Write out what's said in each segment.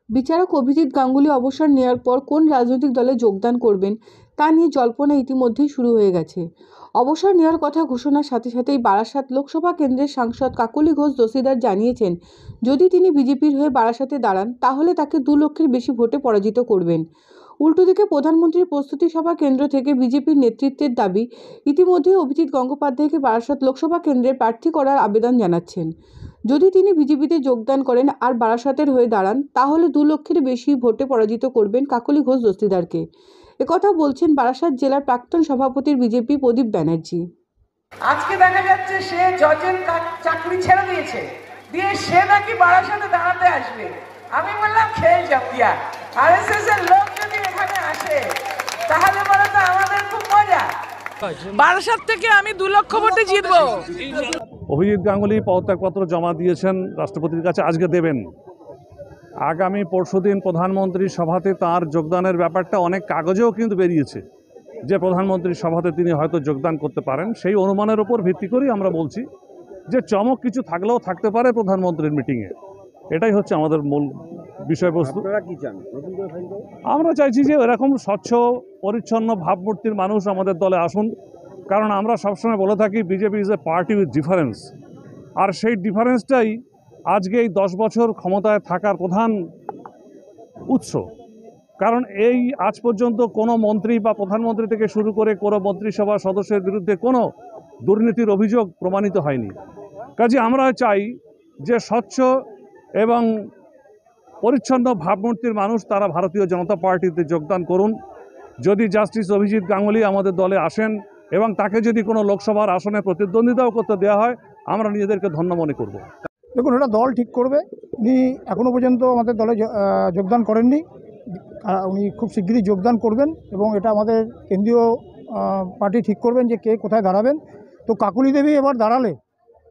বিচারক অভিজিৎ গাঙ্গুলি অবসর নেওয়ার পর কোন রাজনৈতিক দলে যোগদান করবেন তা নিয়ে জল্পনা ইতিমধ্যেই শুরু হয়ে গেছে। অবসর নেওয়ার কথা ঘোষণার সাথে সাথেই বারাসাত লোকসভা কেন্দ্রের সাংসদ কাকলি ঘোষ দস্তিদার জানিয়েছেন, যদি তিনি বিজেপির হয়ে বারাসাতে দাঁড়ান তাহলে তাকে 2 লক্ষের বেশি ভোটে পরাজিত করবেন। উল্টো দিকে প্রধানমন্ত্রীর প্রস্তুতি সভা কেন্দ্র থেকে বিজেপির নেতৃত্বের দাবি, ইতিমধ্যেই অভিজিৎ গঙ্গোপাধ্যায়কে বারাসাত লোকসভা কেন্দ্রের প্রার্থী করার আবেদন জানাচ্ছেন। যদি তিনি বিজেপিতে যোগদান করেন আর বারাসাতের হয়ে দাঁড়ান তাহলে 2 লক্ষের বেশি ভোটে পরাজিত করবেন কাকলি ঘোষ দস্তিদারকে। একথা বলছেন বারাসাত জেলার প্রাক্তন সভাপতির বিজেপি প্রদীপ ব্যানার্জি। আজকে দেখা যাচ্ছে সে জজের চাকরি ছেড়ে দিয়েছে, দিয়ে সে নাকি বারাসাতে দাঁড়াতে আসবে। আমি বললাম খেল জাপিয়া, আরএসএস এর লোক যদি এখানে আসে তাহলে বলে তো আমাদের খুব মজা। বারাসাত থেকে আমি 2 লক্ষ ভোটে জিতবো। অভিজিৎ গাঙ্গুলি পদত্যাগপত্র জমা দিয়েছেন রাষ্ট্রপতির কাছে, আজকে দেবেন। আগামী পরশুদিন প্রধানমন্ত্রীর সভাতে তার যোগদানের ব্যাপারটা অনেক কাগজেও কিন্তু বেরিয়েছে যে প্রধানমন্ত্রীর সভাতে তিনি হয়তো যোগদান করতে পারেন। সেই অনুমানের উপর ভিত্তি করেই আমরা বলছি যে চমক কিছু থাকলেও থাকতে পারে প্রধানমন্ত্রীর মিটিংয়ে। এটাই হচ্ছে আমাদের মূল বিষয়বস্তু। আমরা চাইছি যে এরকম স্বচ্ছ পরিচ্ছন্ন ভাবমূর্তির মানুষ আমাদের দলে আসুন, কারণ আমরা সবসময় বলে থাকি BJP is a party with difference. আর সেই ডিফারেন্সটাই আজকে এই 10 বছর ক্ষমতায় থাকার প্রধান উৎস। কারণ এই আজ পর্যন্ত কোনো মন্ত্রী বা প্রধানমন্ত্রী থেকে শুরু করে কোনো মন্ত্রিসভা সদস্যের বিরুদ্ধে কোনো দুর্নীতির অভিযোগ প্রমাণিত হয়নি। কাজে আমরা চাই যে স্বচ্ছ এবং পরিচ্ছন্ন ভাবমূর্তির মানুষ তারা ভারতীয় জনতা পার্টিতে যোগদান করুন। যদি জাস্টিস অভিজিৎ গাঙ্গুলি আমাদের দলে আসেন এবং তাকে যদি কোনো লোকসভার আসনে প্রতিদ্বন্দ্বিতাও করতে দেওয়া হয়, আমরা নিজেদেরকে ধন্য মনে করব। দেখুন, এটা দল ঠিক করবে। উনি এখনও পর্যন্ত আমাদের দলে যোগদান করেননি, উনি খুব শিগগিরই যোগদান করবেন এবং এটা আমাদের কেন্দ্রীয় পার্টি ঠিক করবেন যে কে কোথায় দাঁড়াবেন। তো কাকুলি দেবী এবার দাঁড়ালে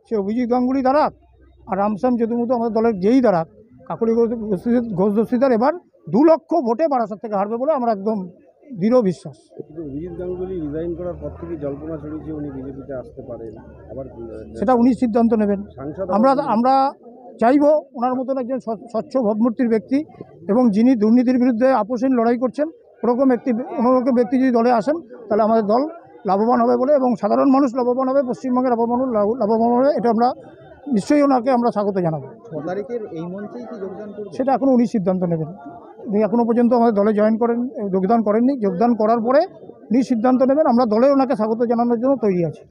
সে অভিজিৎ গাঙ্গুলি দাঁড়াক আর রামশ্যাম যদুমতো আমাদের দলের যেই দাঁড়াক, কাকুলি ঘোষ দস্তিদার এবার 2 লক্ষ ভোটে বারাসাত থেকে হারবে বলে আমরা একদম দৃঢ় বিশ্বাস। অভিজিৎ গাঙ্গুলি রিজাইন করার পর থেকে জল্পনা ছড়িয়েছে উনি বিজেপিতে আসতে পারেন, আবার সেটা উনি সিদ্ধান্ত নেবেন। আমরা চাইব ওনার মতন একজন স্বচ্ছ ভাবমূর্তির ব্যক্তি এবং যিনি দুর্নীতির বিরুদ্ধে আপোষহীন লড়াই করছেন, ওরকম ব্যক্তি যদি দলে আসেন তাহলে আমাদের দল লাভবান হবে বলে এবং সাধারণ মানুষ লাভবান হবে, পশ্চিমবঙ্গের লাভবান হবে, এটা আমরা নিশ্চয়ই ওনাকে আমরা স্বাগত জানাবো। 6 তারিখের এই মঞ্চেই কি যোগদান করবেন সেটা এখনও উনি সিদ্ধান্ত নেবেন। উনি এখনও পর্যন্ত আমাদের দলে যোগদান করেননি। যোগদান করার পরে উনি সিদ্ধান্ত নেবেন। আমরা দলে ওনাকে স্বাগত জানানোর জন্য তৈরি আছি।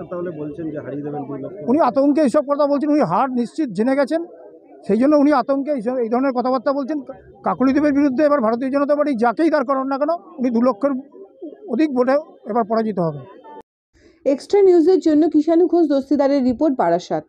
তাহলে বলছেন যে হারিয়ে দেবেন 2 লক্ষ। উনি আতঙ্কে এইসব কথা বলছেন, উনি হার নিশ্চিত জেনে গেছেন, সেই জন্য উনি আতঙ্কে এই ধরনের কথাবার্তা বলছেন। কাকুলি দেবের বিরুদ্ধে এবার ভারতীয় জনতা পার্টি যাকেই দাঁড় করান না কেন উনি 2 লক্ষের অধিক ভোটে এবার পরাজিত হবে। এক্সট্রা নিউজের জন্য কিষাণু ঘোষ দস্তিদারের রিপোর্ট, বারাসাত।